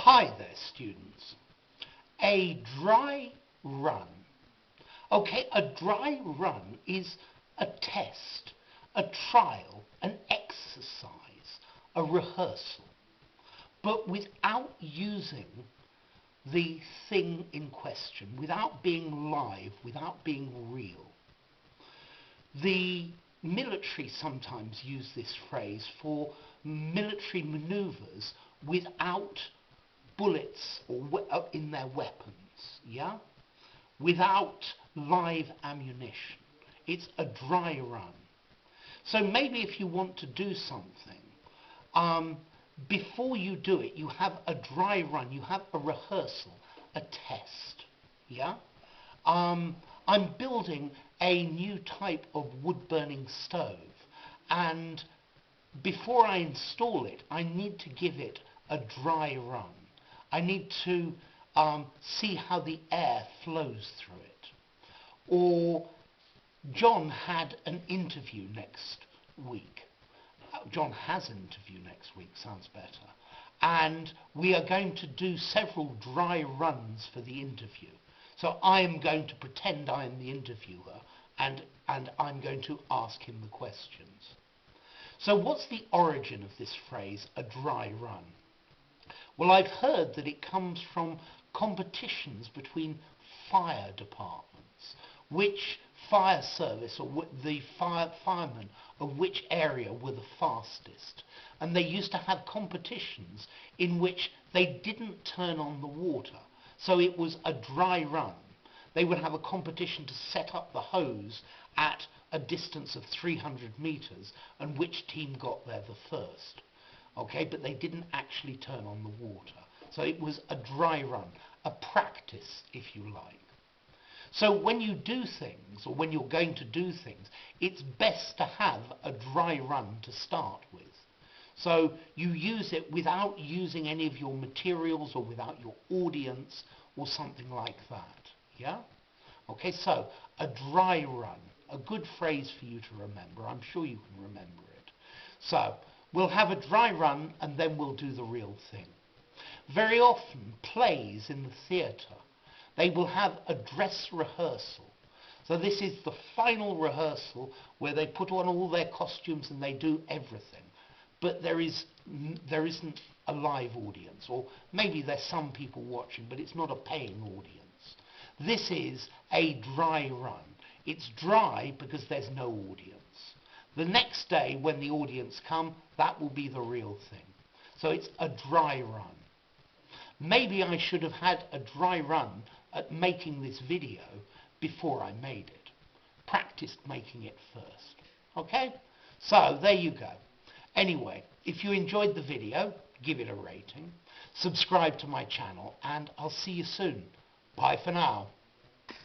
Hi there, students. A dry run. Okay, a dry run is a test, a trial, an exercise, a rehearsal, but without using the thing in question, without being live, without being real. The military sometimes use this phrase for military manoeuvres without bullets in their weapons, yeah? Without live ammunition. It's a dry run. So maybe if you want to do something, before you do it, you have a dry run, you have a rehearsal, a test, yeah? I'm building a new type of wood-burning stove, and before I install it, I need to give it a dry run. I need to see how the air flows through it. Or John had an interview next week. John has an interview next week, sounds better. And we are going to do several dry runs for the interview. So I am going to pretend I am the interviewer and I'm going to ask him the questions. So what's the origin of this phrase, a dry run? Well, I've heard that it comes from competitions between fire departments, which fire service or the firemen of which area were the fastest. And they used to have competitions in which they didn't turn on the water. So it was a dry run. They would have a competition to set up the hose at a distance of 300 meters and which team got there the first. Okay, but they didn't actually turn on the water. So it was a dry run, a practice, if you like. So when you do things, or when you're going to do things, it's best to have a dry run to start with. So you use it without using any of your materials or without your audience or something like that. Yeah? Okay, so a dry run, a good phrase for you to remember. I'm sure you can remember it. So we'll have a dry run and then we'll do the real thing. Very often, plays in the theatre, they will have a dress rehearsal. So this is the final rehearsal where they put on all their costumes and they do everything. But there isn't a live audience, or maybe there's some people watching, but it's not a paying audience. This is a dry run. It's dry because there's no audience. The next day, when the audience come, that will be the real thing. So it's a dry run. Maybe I should have had a dry run at making this video before I made it. Practiced making it first. Okay? So, there you go. Anyway, if you enjoyed the video, give it a rating. Subscribe to my channel, and I'll see you soon. Bye for now.